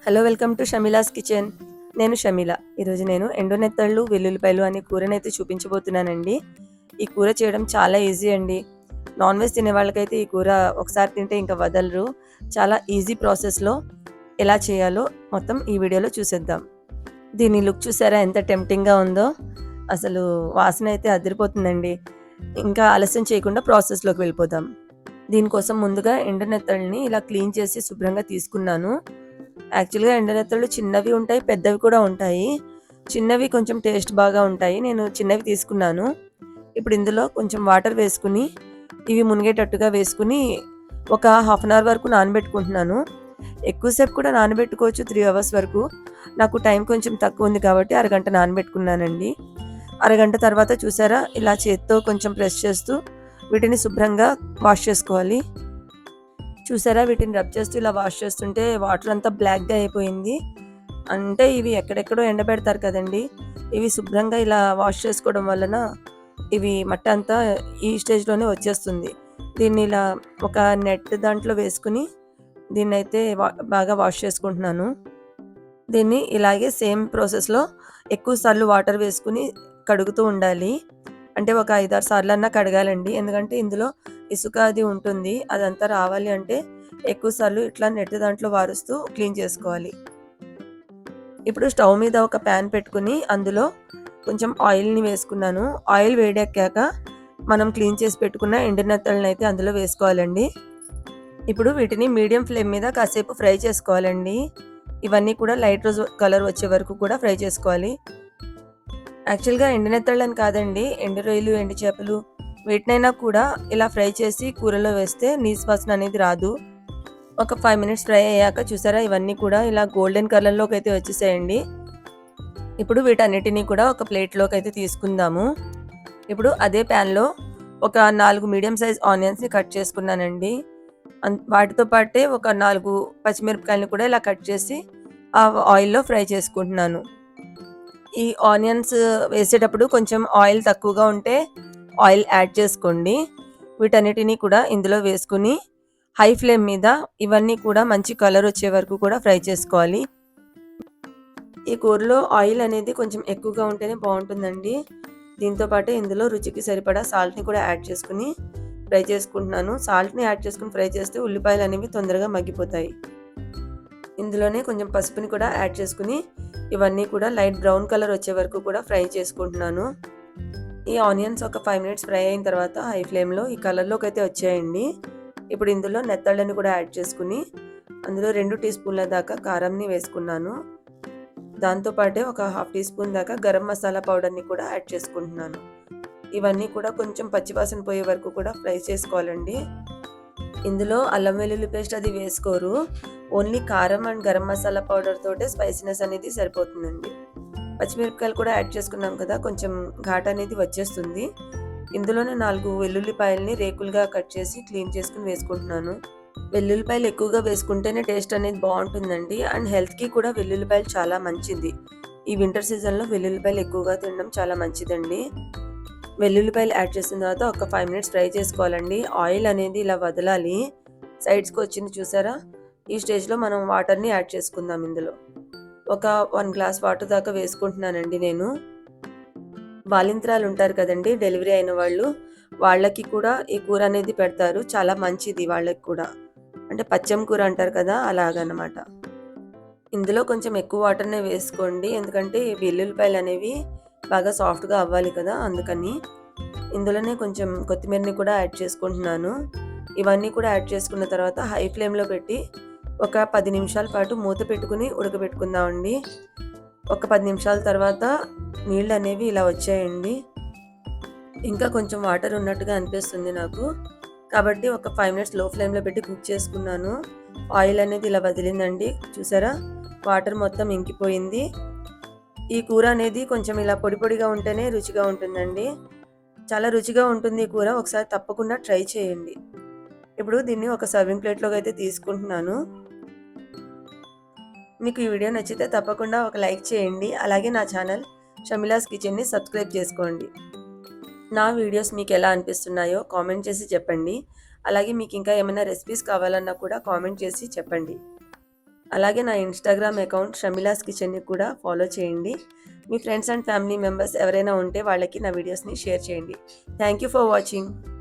Hello, welcome to Shameela's kitchen. నేను షమీల. ఈరోజు నేను ఎండునెత్తళ్ళు వెల్లుల్లిపాయలు అనే కూరనైతే చూపించబోతున్నానండి. ఈ కూర చేయడం చాలా ఈజీ అండి. నాన్ వెజ్ తినే వాళ్ళకైతే ఈ కూర ఒకసారి తింటే ఇంకా వదలరు. చాలా ఈజీ ప్రాసెస్లో ఎలా చేయాలో మొత్తం ఈ వీడియోలో చూసేద్దాం. దీని లుక్ చూసారా ఎంత టెంప్టింగ్గా ఉందో. అసలు వాసన అయితే అదిరిపోతుందండి. ఇంకా ఆలస్యం చేయకుండా ప్రాసెస్లోకి వెళ్ళిపోదాం. దీనికోసం ముందుగా ఎండునెత్తళ్ళని ఇలా క్లీన్ చేసి శుభ్రంగా తీసుకున్నాను. యాక్చువల్గా ఎండనెత్తళ్ళు చిన్నవి ఉంటాయి, పెద్దవి కూడా ఉంటాయి. చిన్నవి కొంచెం టేస్ట్ బాగా ఉంటాయి. నేను చిన్నవి తీసుకున్నాను. ఇప్పుడు ఇందులో కొంచెం వాటర్ వేసుకుని ఇవి మునిగేటట్టుగా వేసుకుని ఒక హాఫ్ అన్ అవర్ వరకు నానబెట్టుకుంటున్నాను. ఎక్కువసేపు కూడా నానబెట్టుకోవచ్చు, 3 అవర్స్ వరకు. నాకు టైం కొంచెం తక్కువ ఉంది కాబట్టి అరగంట నానబెట్టుకున్నానండి. అరగంట తర్వాత చూసారా, ఇలా చేత్తో కొంచెం ప్రెస్ చేస్తూ వీటిని శుభ్రంగా వాష్ చేసుకోవాలి. చూసారా, వీటిని రబ్ చేస్తూ ఇలా వాష్ చేస్తుంటే వాటర్ అంతా బ్లాక్గా అయిపోయింది. అంటే ఇవి ఎక్కడెక్కడో ఎండబెడతారు కదండి. ఇవి శుభ్రంగా ఇలా వాష్ చేసుకోవడం వలన ఇవి మట్టి అంతా ఈ స్టేజ్లోనే వచ్చేస్తుంది. దీన్ని ఇలా ఒక నెట్ దాంట్లో వేసుకుని దీన్నైతే బాగా వాష్ చేసుకుంటున్నాను. దీన్ని ఇలాగే సేమ్ ప్రాసెస్లో ఎక్కువ సార్లు వాటర్ వేసుకుని కడుగుతూ ఉండాలి. అంటే ఒక 5-6 సార్లన్నా కడగాలండి. ఎందుకంటే ఇందులో ఇసుక అది ఉంటుంది. అదంతా రావాలి అంటే ఎక్కువ సార్లు ఇట్లా నెట్ దాంట్లో వారుస్తూ క్లీన్ చేసుకోవాలి. ఇప్పుడు స్టవ్ మీద ఒక ప్యాన్ పెట్టుకుని అందులో కొంచెం ఆయిల్ని వేసుకున్నాను. ఆయిల్ వేడెక్కాక మనం క్లీన్ చేసి పెట్టుకున్న ఎండునెత్తళ్ళని అయితే అందులో వేసుకోవాలండి. ఇప్పుడు వీటిని మీడియం ఫ్లేమ్ మీద కాసేపు ఫ్రై చేసుకోవాలండి. ఇవన్నీ కూడా లైట్ రోజ్ కలర్ వచ్చే వరకు కూడా ఫ్రై చేసుకోవాలి. యాక్చువల్గా ఎండునెత్తళ్ళని కాదండి, ఎండు రొయ్యలు, ఎండు చేపలు వీటినైనా కూడా ఇలా ఫ్రై చేసి కూరలో వేస్తే నీసు వాసన అనేది రాదు. ఒక 5 మినిట్స్ ఫ్రై అయ్యాక చూసారా, ఇవన్నీ కూడా ఇలా గోల్డెన్ కలర్లోకి అయితే వచ్చేసాయండి. ఇప్పుడు వీటన్నిటినీ కూడా ఒక ప్లేట్లోకి అయితే తీసుకుందాము. ఇప్పుడు అదే ప్యాన్లో ఒక 4 మీడియం సైజ్ ఆనియన్స్ని కట్ చేసుకున్నానండి. వాటితో పాటే ఒక 4 పచ్చిమిరపకాయలను కూడా ఇలా కట్ చేసి ఆ ఆయిల్లో ఫ్రై చేసుకుంటున్నాను. ఈ ఆనియన్స్ వేసేటప్పుడు కొంచెం ఆయిల్ తక్కువగా ఉంటే ఆయిల్ యాడ్ చేసుకోండి. వీటన్నిటినీ కూడా ఇందులో వేసుకుని హై ఫ్లేమ్ మీద ఇవన్నీ కూడా మంచి కలర్ వచ్చే వరకు కూడా ఫ్రై చేసుకోవాలి. ఈ కూరలో ఆయిల్ అనేది కొంచెం ఎక్కువగా ఉంటేనే బాగుంటుందండి. దీంతో పాటు ఇందులో రుచికి సరిపడా సాల్ట్ని కూడా యాడ్ చేసుకుని ఫ్రై చేసుకుంటున్నాను. సాల్ట్ని యాడ్ చేసుకుని ఫ్రై చేస్తే ఉల్లిపాయలు అనేవి తొందరగా మగ్గిపోతాయి. ఇందులోనే కొంచెం పసుపుని కూడా యాడ్ చేసుకుని ఇవన్నీ కూడా లైట్ బ్రౌన్ కలర్ వచ్చే వరకు కూడా ఫ్రై చేసుకుంటున్నాను. ఈ ఆనియన్స్ ఒక 5 మినిట్స్ ఫ్రై అయిన తర్వాత హై ఫ్లేమ్లో ఈ కలర్లోకి అయితే వచ్చాయండి. ఇప్పుడు ఇందులో నెత్తళ్ళని కూడా యాడ్ చేసుకుని అందులో 2 టీ స్పూన్ల దాకా కారంని వేసుకున్నాను. దాంతోపాటే ఒక హాఫ్ టీ స్పూన్ దాకా గరం మసాలా పౌడర్ని కూడా యాడ్ చేసుకుంటున్నాను. ఇవన్నీ కూడా కొంచెం పచ్చివాసన పోయే వరకు కూడా ఫ్రై చేసుకోవాలండి. ఇందులో అల్లం వెల్లుల్లి పేస్ట్ అది వేసుకోరు. ఓన్లీ కారం అండ్ గరం మసాలా పౌడర్ తోటే స్పైసీనెస్ అనేది సరిపోతుందండి. పచ్చిమిరపకాయలు కూడా యాడ్ చేసుకున్నాం కదా, కొంచెం ఘాట్ అనేది వచ్చేస్తుంది. ఇందులోనే 4 వెల్లుల్లిపాయల్ని రేకులుగా కట్ చేసి క్లీన్ చేసుకుని వేసుకుంటున్నాను. వెల్లుల్లిపాయలు ఎక్కువగా వేసుకుంటేనే టేస్ట్ అనేది బాగుంటుందండి. అండ్ హెల్త్కి కూడా వెల్లుల్లిపాయలు చాలా మంచిది. ఈ వింటర్ సీజన్లో వెల్లుల్లిపాయలు ఎక్కువగా తినడం చాలా మంచిదండి. వెల్లుల్లిపాయలు యాడ్ చేసిన తర్వాత ఒక 5 మినిట్స్ ఫ్రై చేసుకోవాలండి. ఆయిల్ అనేది ఇలా వదలాలి. సైడ్స్కి వచ్చింది చూసారా, ఈ స్టేజ్లో మనం వాటర్ని యాడ్ చేసుకుందాం. ఇందులో ఒక 1 గ్లాస్ వాటర్ దాకా వేసుకుంటున్నానండి నేను. బాలింత్రాలు ఉంటారు కదండి, డెలివరీ అయిన వాళ్ళకి కూడా ఈ కూర అనేది పెడతారు. చాలా మంచిది వాళ్ళకి కూడా. అంటే పచ్చం కూర అంటారు కదా, అలాగనమాట. ఇందులో కొంచెం ఎక్కువ వాటర్నే వేసుకోండి, ఎందుకంటే వెల్లుల్లిపాయలు అనేవి బాగా సాఫ్ట్గా అవ్వాలి కదా, అందుకని. ఇందులోనే కొంచెం కొత్తిమీరని కూడా యాడ్ చేసుకుంటున్నాను. ఇవన్నీ కూడా యాడ్ చేసుకున్న తర్వాత హై ఫ్లేమ్లో పెట్టి ఒక 10 నిమిషాల పాటు మూత పెట్టుకుని ఉడకబెట్టుకుందామండి. ఒక 10 నిమిషాల తర్వాత నీళ్ళు అనేవి ఇలా వచ్చాయండి. ఇంకా కొంచెం వాటర్ ఉన్నట్టుగా అనిపిస్తుంది నాకు, కాబట్టి ఒక 5 మినిట్స్ లో ఫ్లేమ్లో పెట్టి కుక్ చేసుకున్నాను. ఆయిల్ అనేది ఇలా వదిలిందండి. చూసారా, వాటర్ మొత్తం ఇంకిపోయింది. ఈ కూర అనేది కొంచెం ఇలా పొడి పొడిగా ఉంటేనే రుచిగా ఉంటుందండి. చాలా రుచిగా ఉంటుంది ఈ కూర, ఒకసారి తప్పకుండా ట్రై చేయండి. ఇప్పుడు దీన్ని ఒక సర్వింగ్ ప్లేట్లోకి అయితే తీసుకుంటున్నాను. మీకు ఈ వీడియో నచ్చితే తప్పకుండా ఒక లైక్ చేయండి. అలాగే నా ఛానల్ షమీలాస్ కిచెన్ని సబ్స్క్రైబ్ చేసుకోండి. నా వీడియోస్ మీకు ఎలా అనిపిస్తున్నాయో కామెంట్ చేసి చెప్పండి. అలాగే మీకు ఇంకా ఏమైనా రెసిపీస్ కావాలన్నా కూడా కామెంట్ చేసి చెప్పండి. అలాగే నా ఇన్‌స్టాగ్రామ్ అకౌంట్ షమీలాస్ కిచెన్‌ని కూడా ఫాలో చేయండి. మీ ఫ్రెండ్స్ అండ్ ఫ్యామిలీ మెంబర్స్ ఎవరైనా ఉంటే వాళ్ళకి నా వీడియోస్‌ని షేర్ చేయండి. Thank you for watching.